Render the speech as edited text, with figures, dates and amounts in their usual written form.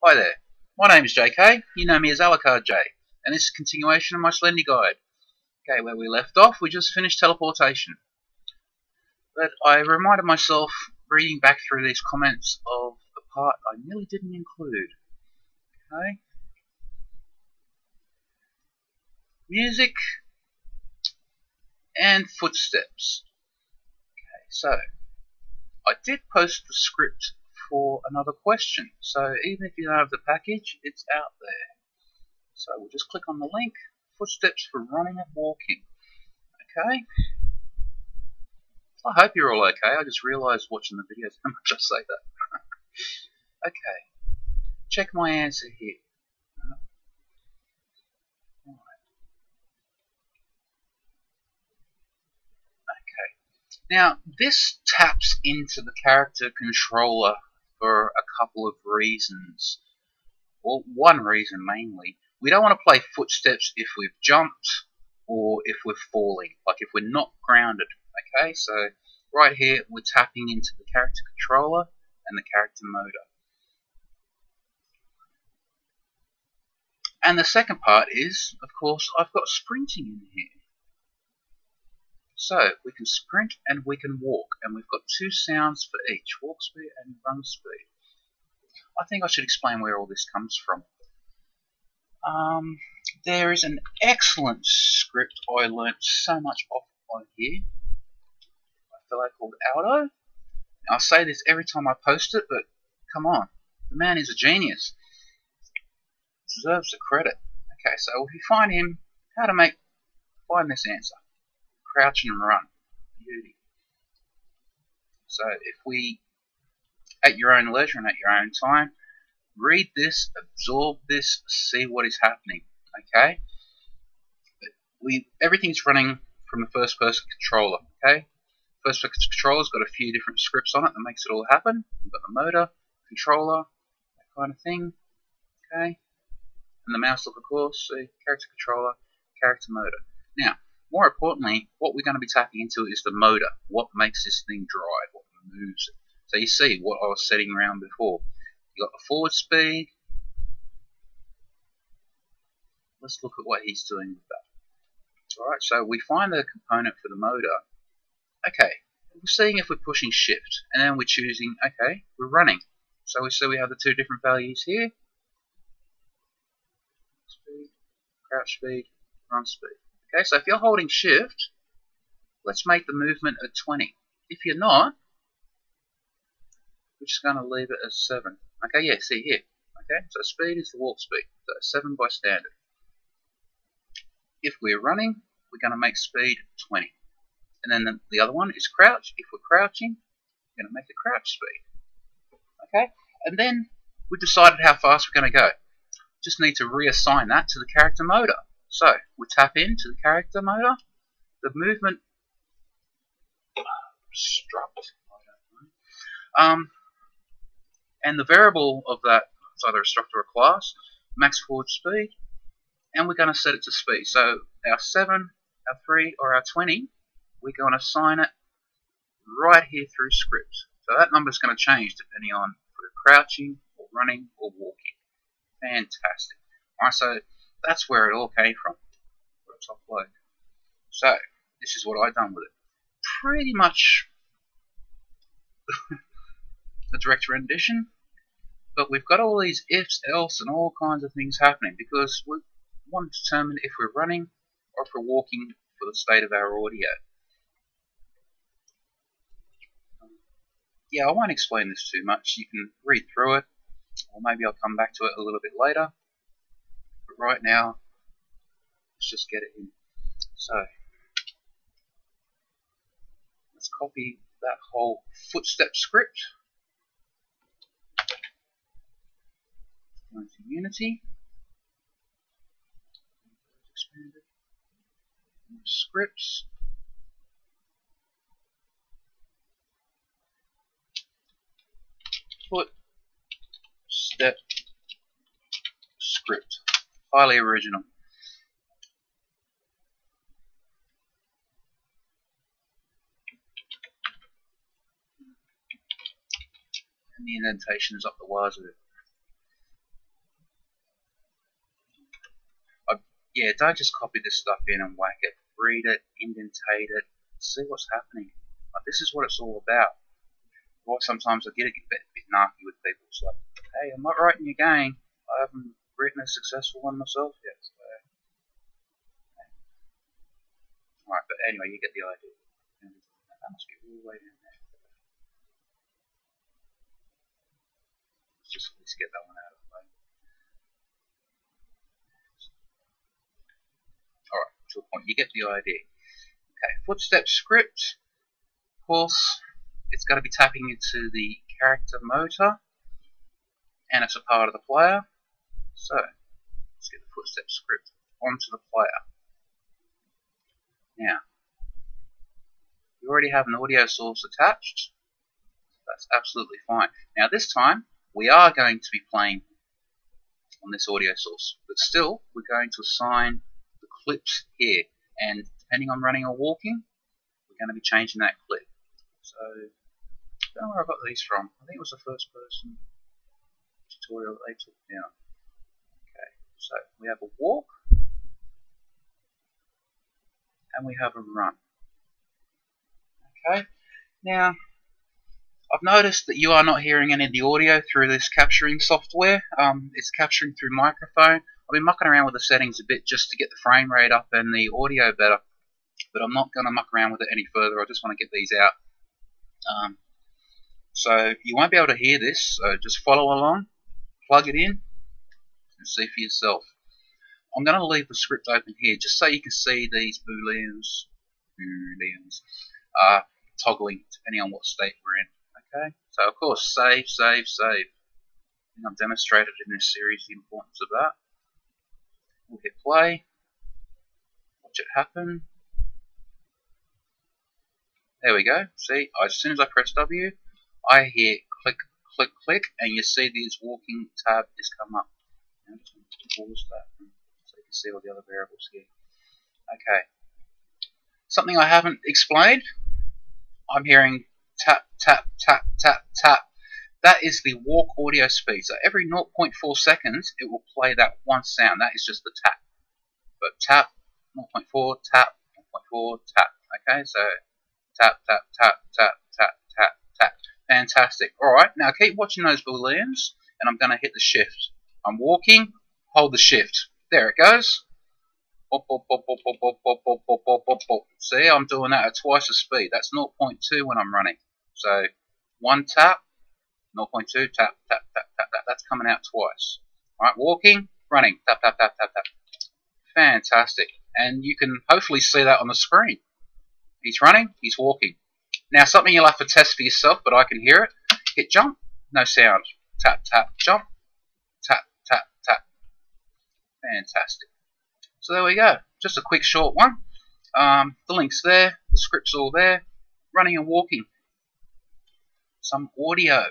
Hi there, my name is JK, you know me as Alucard J, and this is a continuation of my SlenderGuide. Okay, where we left off, we just finished teleportation. But I reminded myself, reading back through these comments, of the part I nearly didn't include. Okay? Music and footsteps. Okay, so I did post the script for another question, so even if you don't have the package, it's out there. So we'll just click on the link, footsteps for running and walking. Okay? I hope you're all okay. I just realised watching the videos how much I say that. Okay. Check my answer here. Okay. Now, this taps into the character controller for a couple of reasons. Well, one reason mainly. We don't want to play footsteps if we've jumped or if we're falling, like if we're not grounded. Okay, so right here we're tapping into the character controller and the character motor. And the second part is, of course, I've got sprinting in here. So we can sprint and we can walk, and we've got two sounds for each, walk speed and run speed. I think I should explain where all this comes from. There is an excellent script I learnt so much off on here. A fellow called Aldo. Now, I say this every time I post it, but come on, the man is a genius. Deserves the credit. Okay, so if you find him, how to find this answer. Crouch and run. Beauty. So if we, at your own leisure and at your own time, read this, absorb this, see what is happening. Okay? Everything's running from the first person controller. Okay? First person controller's got a few different scripts on it that makes it all happen. We've got the motor, controller, that kind of thing. Okay? And the mouse look, of course, see, character controller, character motor. Now, more importantly, what we're going to be tapping into is the motor. What makes this thing drive? What moves it? So you see what I was setting around before. You got the forward speed. Let's look at what he's doing with that. Alright, so we find the component for the motor. Okay, we're seeing if we're pushing shift, and then we're choosing, okay, we're running. So we see we have the two different values here. Speed, crouch speed, run speed. Okay, so if you're holding shift, let's make the movement at 20. If you're not, we're just going to leave it as 7. Okay, yeah, see here. Okay, so speed is the walk speed, so 7 by standard. If we're running, we're going to make speed 20. And then the other one is crouch. If we're crouching, we're going to make the crouch speed. Okay, and then we've decided how fast we're going to go. Just need to reassign that to the character motor. So we tap into the character motor. The movement struct. And the variable of that is either a struct or a class. Max forward speed, and we're going to set it to speed. So our 7, our 3, or our 20, we're going to assign it right here through script. So that number is going to change depending on if we're crouching or running or walking. Fantastic. Alright, so that's where it all came from. Top load. So this is what I've done with it. Pretty much a direct rendition, but we've got all these ifs, else, and all kinds of things happening because we want to determine if we're running or if we're walking for the state of our audio. Yeah, I won't explain this too much. You can read through it, or maybe I'll come back to it a little bit later. But right now, let's just get it in. So let's copy that whole footstep script. Go into Unity. Expanded. Scripts. Footstep script. Highly original. And the indentations up the wazoo. yeah, don't just copy this stuff in and whack it. Read it, indentate it, see what's happening. Like, this is what it's all about. Or sometimes I get a bit narky with people. It's like, hey, I'm not writing your game. I haven't written a successful one myself yet. So, alright, but anyway, you get the idea. And that must be all the way down there. Let's just at least get that one out of the way. Alright, to a point, you get the idea. Okay, footstep script. Of course, it's got to be tapping into the character motor, and it's a part of the player. So, let's get the footstep script onto the player. Now, you already have an audio source attached. That's absolutely fine. Now, this time, we are going to be playing on this audio source, but still, we're going to assign the clips here, and depending on running or walking, we're going to be changing that clip. So, I don't know where I got these from. I think it was the first person tutorial that they took down. Okay, so we have a walk, and we have a run. Okay, now I've noticed that you are not hearing any of the audio through this capturing software. It's capturing through microphone. I've been mucking around with the settings a bit just to get the frame rate up and the audio better, but I'm not going to muck around with it any further. I just want to get these out. So you won't be able to hear this, so just follow along, plug it in, and see for yourself. I'm going to leave the script open here just so you can see these booleans toggling depending on what state we're in. Okay, so of course save, save, save. I think I've demonstrated in this series the importance of that. We'll hit play, watch it happen. There we go. See, as soon as I press W, I hear click, click, click, and you see this walking tab is come up. I'm just going to pause that so you can see all the other variables here. Okay. Something I haven't explained. I'm hearing tap, tap, tap, tap, tap. That is the walk audio speed. So every 0.4 seconds, it will play that one sound. That is just the tap. But tap, 0.4, tap, 0.4, tap. Okay, so tap, tap, tap, tap, tap, tap, tap. Fantastic. Alright, now keep watching those booleans, and I'm going to hit the shift. I'm walking, hold the shift. There it goes. See, I'm doing that at twice the speed. That's 0.2 when I'm running. So, one tap, 0.2, tap, tap, tap, tap, tap. That's coming out twice. Alright, walking, running, tap, tap, tap, tap, tap. Fantastic. And you can hopefully see that on the screen. He's running, he's walking. Now, something you'll have to test for yourself, but I can hear it. Hit jump, no sound. Tap, tap, jump, tap, tap, tap. Fantastic. So there we go. Just a quick short one. The link's there, the script's all there. Running and walking. Some audio.